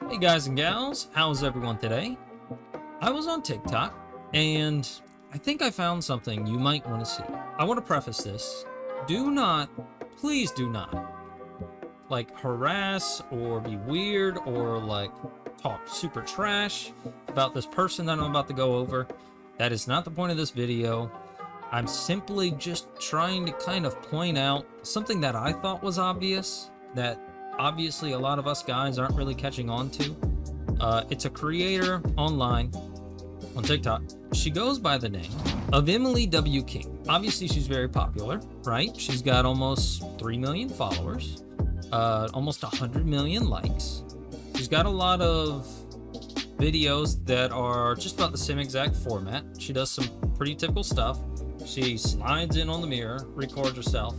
Hey guys and gals, how's everyone today? I was on TikTok and I think I found something you might want to see. I want to preface this. Do not, please do not, harass or be weird or talk super trash about this person that I'm about to go over. That is not the point of this video. I'm simply just trying to kind of point out something that I thought was obvious, that obviously a lot of us guys aren't really catching on to. It's a creator online on TikTok. She goes by the name of Emily W. King. Obviously she's very popular, right? She's got almost 3 million followers, almost 100 million likes. She's got a lot of videos that are just about the same exact format. She does some pretty typical stuff. She slides in on the mirror, records herself,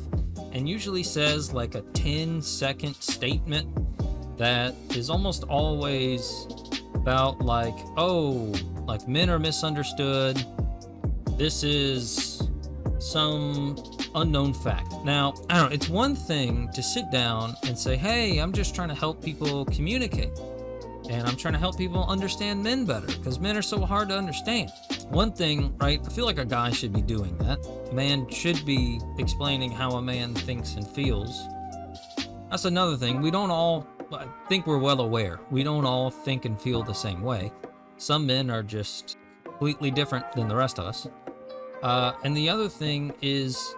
and usually says like a 10-second statement that is almost always about men are misunderstood. This is some unknown fact. Now, I don't know, it's one thing to sit down and say, hey, I'm just trying to help people communicate. And I'm trying to help people understand men better, because men are so hard to understand. One thing, right, I feel like a guy should be doing that. A man should be explaining how a man thinks and feels. That's another thing. I think we're well aware, we don't all think and feel the same way. Some men are just completely different than the rest of us. And the other thing is,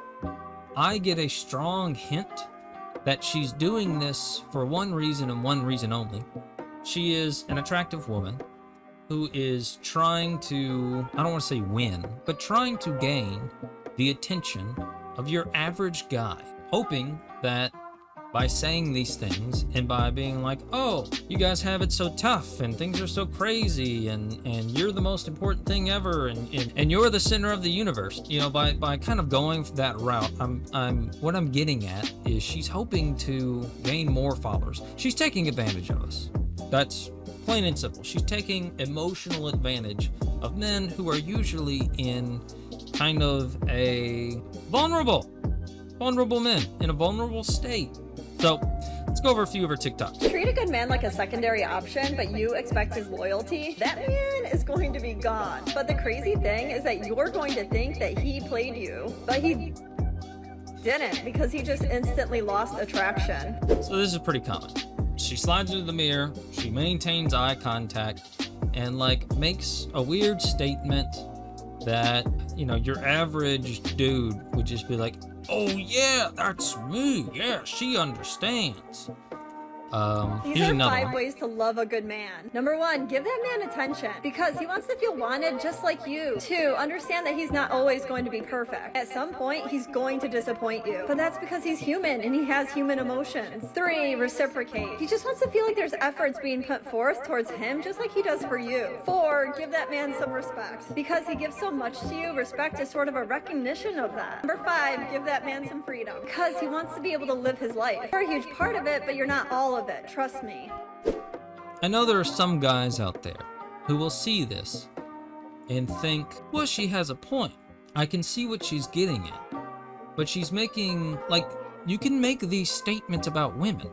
I get a strong hint that she's doing this for one reason and one reason only. She is an attractive woman who is trying to, I don't want to say win, but trying to gain the attention of your average guy, hoping that by saying these things and by being like, oh, you guys have it so tough and things are so crazy and you're the most important thing ever and you're the center of the universe, you know, by kind of going that route, what I'm getting at is she's hoping to gain more followers. She's taking advantage of us. That's plain and simple. She's taking emotional advantage of men who are usually in kind of a vulnerable men in a vulnerable state. So let's go over a few of her TikToks. Treat a good man like a secondary option, but you expect his loyalty. That man is going to be gone. But the crazy thing is that you're going to think that he played you, but he didn't, because he just instantly lost attraction. So this is pretty common. She slides into the mirror, she maintains eye contact, and makes a weird statement that, you know, your average dude would just be like, oh yeah, that's me, yeah, she understands. These are 5 ways to love a good man. Number 1, give that man attention because he wants to feel wanted just like you. 2, understand that he's not always going to be perfect. At some point, he's going to disappoint you, but that's because he's human and he has human emotions. 3, reciprocate. He just wants to feel like there's efforts being put forth towards him just like he does for you. 4, give that man some respect because he gives so much to you. Respect is sort of a recognition of that. Number 5, give that man some freedom because he wants to be able to live his life. You're a huge part of it, but you're not all of it. Trust me. I know there are some guys out there who will see this and think, well, she has a point. I can see what she's getting at. But she's making, you can make these statements about women.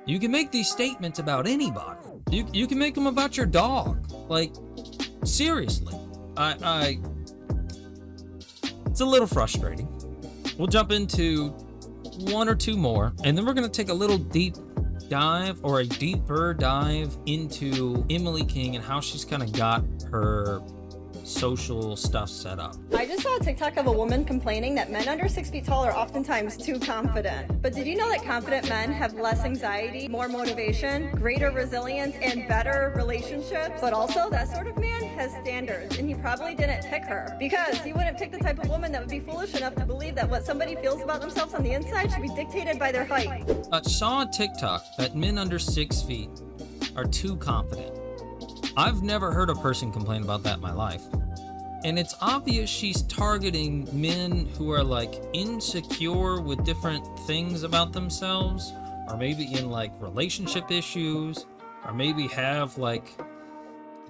You can make these statements about anybody. You can make them about your dog. Seriously. It's a little frustrating. We'll jump into 1 or 2 more, and then we're going to take a little deeper dive into Emily King and how she's kind of got her social stuff set up. I just saw a TikTok of a woman complaining that men under 6 feet tall are oftentimes too confident. But did you know that confident men have less anxiety, more motivation, greater resilience, and better relationships? But also, that sort of man has standards, and he probably didn't pick her because he wouldn't pick the type of woman that would be foolish enough to believe that what somebody feels about themselves on the inside should be dictated by their height. I saw a TikTok that men under 6 feet are too confident. I've never heard a person complain about that in my life. And it's obvious she's targeting men who are insecure with different things about themselves, or maybe in relationship issues, or maybe have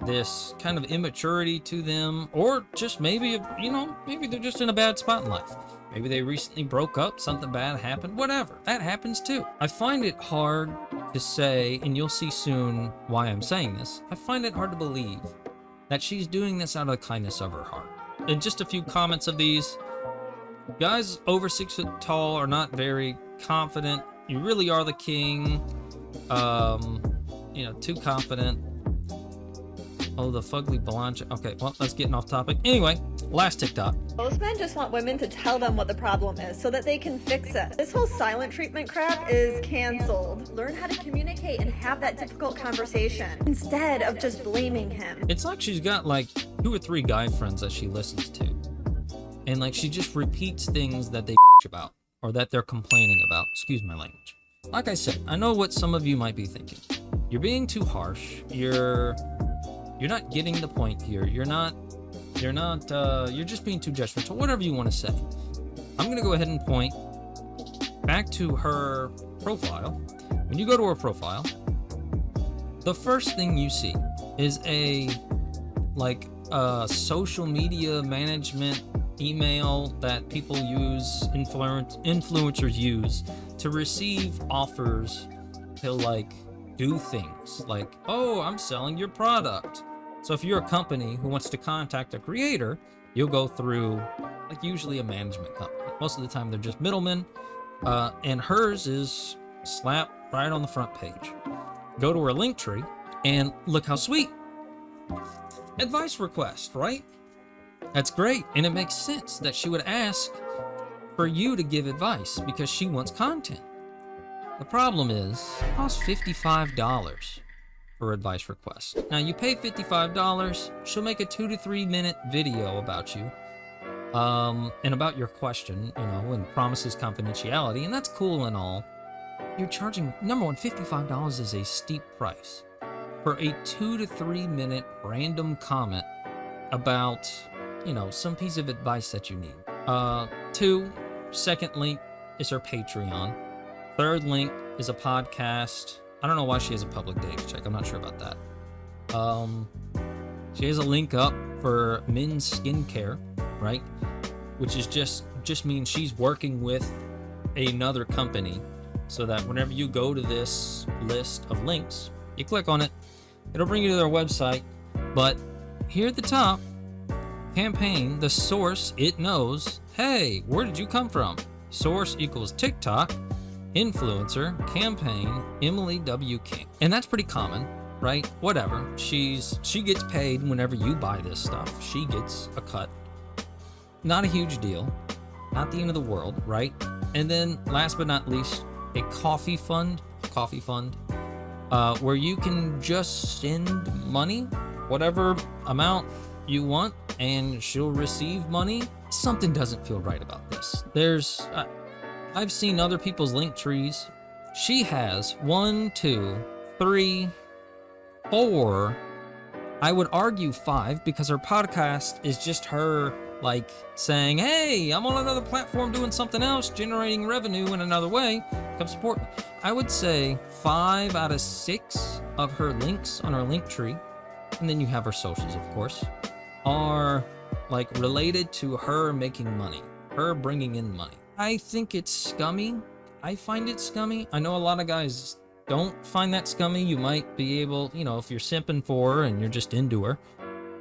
this kind of immaturity to them, or just maybe they're just in a bad spot in life. Maybe they recently broke up, something bad happened, whatever. That happens too. I find it hard to say, and you'll see soon why I'm saying this, I find it hard to believe that she's doing this out of the kindness of her heart. And just a few comments of these. Guys over 6 foot tall are not very confident. You really are the king. You know, too confident. Oh, the fugly blonde. Okay, well, that's getting off topic. Anyway, last TikTok. Most men just want women to tell them what the problem is so that they can fix it. This whole silent treatment crap is canceled. Learn how to communicate and have that difficult conversation instead of just blaming him. It's like she's got like 2 or 3 guy friends that she listens to. And like she just repeats things that they about or that they're complaining about. Excuse my language. Like I said, I know what some of you might be thinking. You're being too harsh. You're not getting the point here. You're just being too judgmental, whatever you want to say. I'm going to go ahead and point back to her profile. When you go to her profile, the first thing you see is a social media management email that people use, influencers use to receive offers to like do things like, oh, I'm selling your product. So if you're a company who wants to contact a creator, you'll go through like usually a management company. Most of the time they're just middlemen, and hers is slapped right on the front page. Go to her link tree and look how sweet. Advice request, right? That's great, and it makes sense that she would ask for you to give advice because she wants content. The problem is, it costs $55 for advice requests. Now you pay $55, she'll make a 2 to 3 minute video about you, and about your question, you know, and promises confidentiality, and that's cool and all. You're charging, number one, $55 is a steep price for a 2 to 3 minute random comment about, you know, some piece of advice that you need. 2, second link is her Patreon. Third link is a podcast. I don't know why she has a public data check. I'm not sure about that. She has a link up for men's skincare, right? Which is just means she's working with another company so that whenever you go to this list of links, you click on it, it'll bring you to their website. But here at the top, campaign, the source, it knows, hey, where did you come from? Source equals TikTok, influencer, campaign, Emily W. King. And that's pretty common, right? Whatever. She gets paid whenever you buy this stuff. She gets a cut. Not a huge deal. Not the end of the world, right? And then last but not least, a coffee fund, where you can just send money, whatever amount you want, and she'll receive money. Something doesn't feel right about this. I've seen other people's link trees. She has 1, 2, 3, 4, I would argue 5, because her podcast is just her like saying, hey, I'm on another platform doing something else, generating revenue in another way, come support me. I would say 5 out of 6 of her links on her link tree, and then you have her socials, of course, are like related to her making money, her bringing in money. I think it's scummy. I find it scummy. I know a lot of guys don't find that scummy. You might be able, you know, if you're simping for her and you're just into her,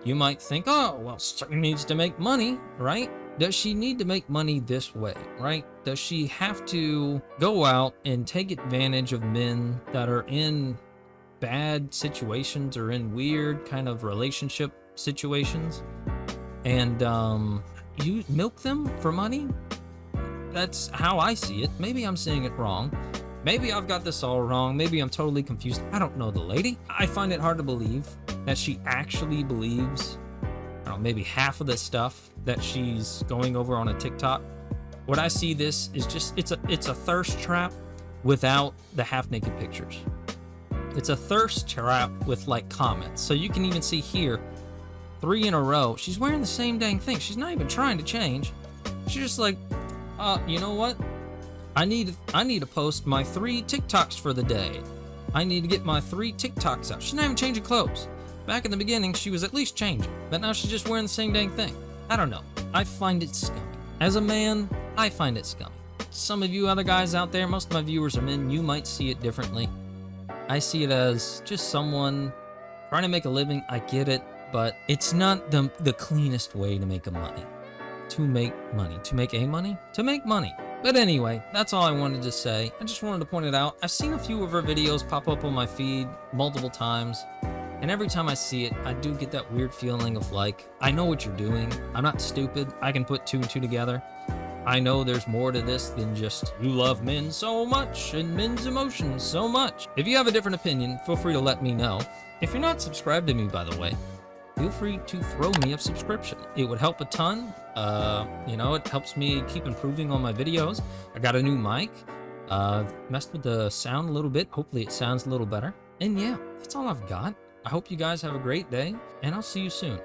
you might think, oh, well, she needs to make money, right? Does she need to make money this way, right? Does she have to go out and take advantage of men that are in bad situations or in weird kind of relationship situations and you milk them for money? That's how I see it. Maybe I'm saying it wrong. Maybe I've got this all wrong. Maybe I'm totally confused. I don't know the lady. I find it hard to believe that she actually believes, I don't know, maybe half of the stuff that she's going over on a TikTok. What I see this is just, it's a thirst trap without the half-naked pictures. It's a thirst trap with like comments. So you can even see here, 3 in a row. She's wearing the same dang thing. She's not even trying to change. She's just like, you know what? I need to post my 3 TikToks for the day. I need to get my 3 TikToks out. She's not even changing clothes. Back in the beginning, she was at least changing, but now she's just wearing the same dang thing. I don't know. I find it scummy. As a man, I find it scummy. Some of you other guys out there, most of my viewers are men, you might see it differently. I see it as just someone trying to make a living. I get it, but it's not the cleanest way to make money. To make money. But anyway, that's all I wanted to say. I just wanted to point it out. I've seen a few of her videos pop up on my feed multiple times, and every time I see it, I do get that weird feeling of like, I know what you're doing. I'm not stupid. I can put 2 and 2 together. I know there's more to this than just you love men so much and men's emotions so much. If you have a different opinion, feel free to let me know. If you're not subscribed to me, by the way, feel free to throw me a subscription. It would help a ton. It helps me keep improving on my videos. I got a new mic. Messed with the sound a little bit. Hopefully it sounds a little better. And yeah, that's all I've got. I hope you guys have a great day, and I'll see you soon.